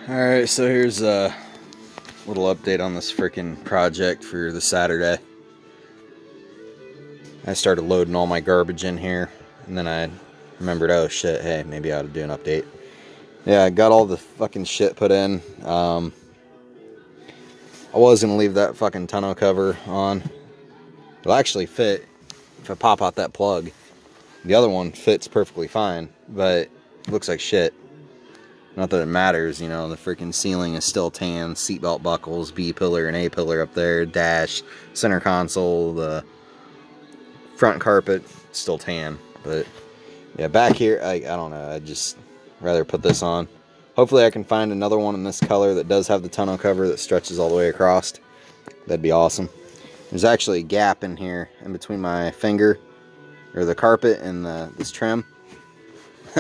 Alright, so here's a little update on this freaking project for the Saturday. I started loading all my garbage in here, and then I remembered, oh shit, hey, maybe I ought to do an update. Yeah, I got all the fucking shit put in. I was going to leave that fucking tonneau cover on. It'll actually fit if I pop out that plug. The other one fits perfectly fine, but it looks like shit. Not that it matters, you know, the freaking ceiling is still tan, seatbelt buckles, B-pillar and A-pillar up there, dash, center console, the front carpet, still tan. But, yeah, back here, I don't know, I'd just rather put this on. Hopefully I can find another one in this color that does have the tonneau cover that stretches all the way across. That'd be awesome. There's actually a gap in here, in between my finger, or the carpet and this trim.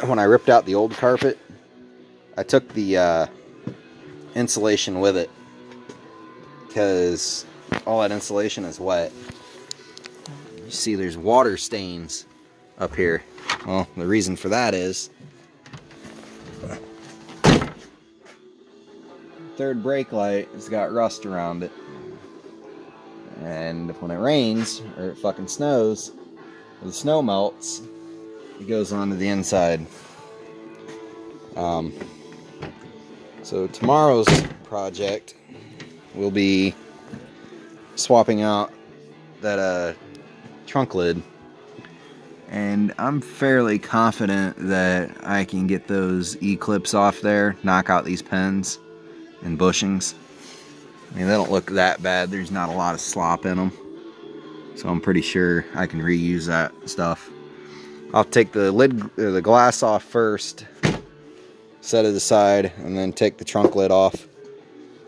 When I ripped out the old carpet, I took the insulation with it because all that insulation is wet. You see there's water stains up here. Well, the reason for that is third brake light has got rust around it. And when it rains or it fucking snows, or the snow melts, it goes onto the inside. So tomorrow's project will be swapping out that trunk lid, and I'm fairly confident that I can get those E-clips off there, knock out these pins and bushings. I mean, they don't look that bad. There's not a lot of slop in them, so I'm pretty sure I can reuse that stuff. I'll take the lid, the glass off first, set it aside, and then take the trunk lid off.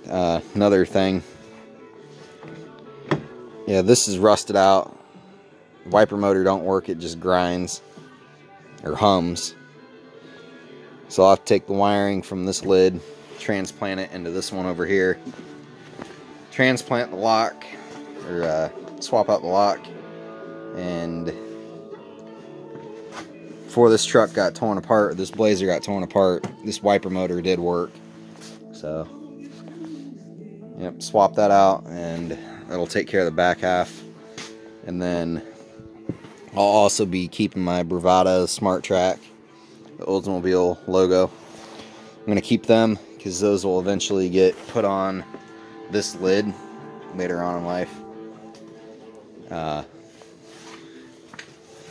Another thing, yeah, this is rusted out. The wiper motor don't work, it just grinds or hums. So I'll have to take the wiring from this lid, transplant it into this one over here, transplant the lock, or swap out the lock. And before this truck got torn apart, this Blazer got torn apart, this wiper motor did work. So, yep, swap that out, and that'll take care of the back half. And then I'll also be keeping my Bravada Smart Track, the Oldsmobile logo. I'm going to keep them because those will eventually get put on this lid later on in life.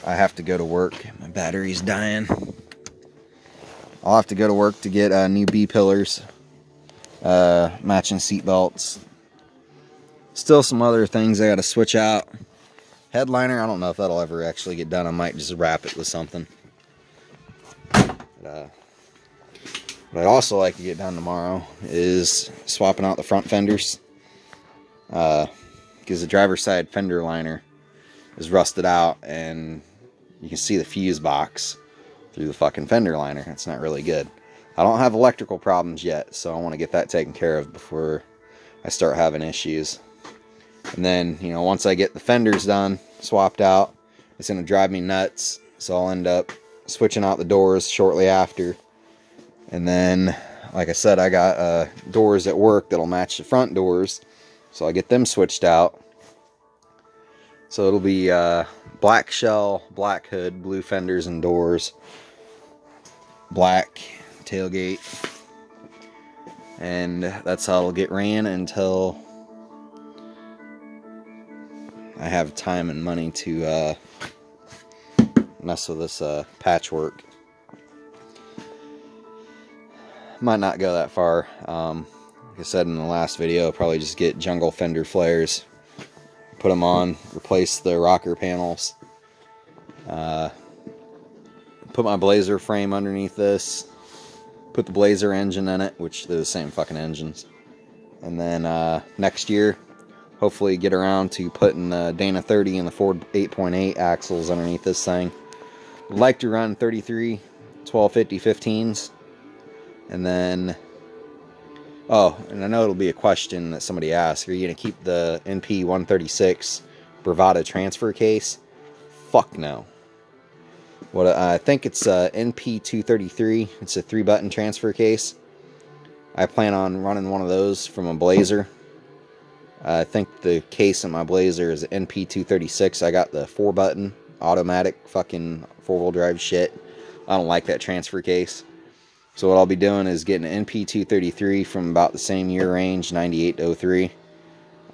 I have to go to work. My battery's dying. I'll have to go to work to get new B-pillars, matching seat belts. Still some other things I got to switch out. Headliner, I don't know if that'll ever actually get done. I might just wrap it with something. But what I'd also like to get done tomorrow is swapping out the front fenders. Because the driver's side fender liner is rusted out, and you can see the fuse box through the fucking fender liner. It's not really good. I don't have electrical problems yet, so I want to get that taken care of before I start having issues. And then, you know, once I get the fenders done, swapped out, it's going to drive me nuts, so I'll end up switching out the doors shortly after. And then, like I said, I got doors at work that'll match the front doors, so I'll get them switched out. So it'll be black shell, black hood, blue fenders and doors, black tailgate, and that's how it'll get ran until I have time and money to mess with this patchwork. Might not go that far. Like I said in the last video, I'll probably just get jungle fender flares, put them on, replace the rocker panels, put my Blazer frame underneath this, put the Blazer engine in it, which they're the same fucking engines, and then next year hopefully get around to putting the Dana 30 and the Ford 8.8 axles underneath this thing. I'd like to run 33 1250 15s, and then oh, and I know it'll be a question that somebody asked, are you going to keep the NP 136 Bravada transfer case? Fuck no. What I think it's NP 233. It's a 3-button transfer case. I plan on running one of those from a Blazer. I think the case in my Blazer is NP236. I got the 4-button automatic fucking 4-wheel drive shit. I don't like that transfer case. So what I'll be doing is getting an NP233 from about the same year range, 9803.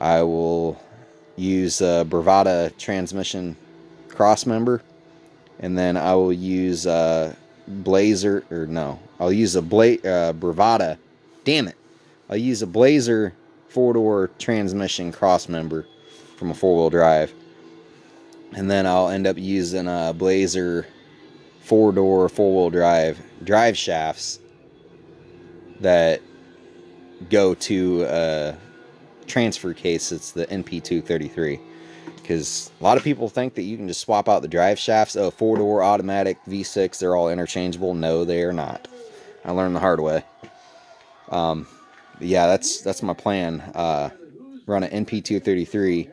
I will use a Bravada transmission cross member, and then I will use a Blazer, or no, I'll use a Bravada. Damn it! I'll use a Blazer 4-door transmission cross member from a 4-wheel drive, and then I'll end up using a Blazer 4-door 4-wheel drive shafts that go to a transfer case. It's the NP233. Because a lot of people think that you can just swap out the drive shafts. Oh, 4-door automatic V6, they're all interchangeable. No, they are not. I learned the hard way. Yeah, that's my plan. Run an NP233.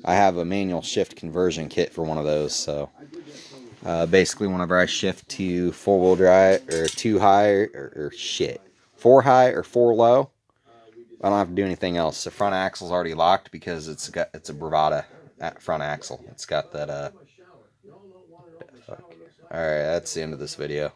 I have a manual shift conversion kit for one of those. So basically, whenever I shift to 4-wheel drive or 2 high or shit, 4 high or 4 low, I don't have to do anything else. The front axle's already locked because it's a Bravada front axle. It's got that Alright, that's the end of this video.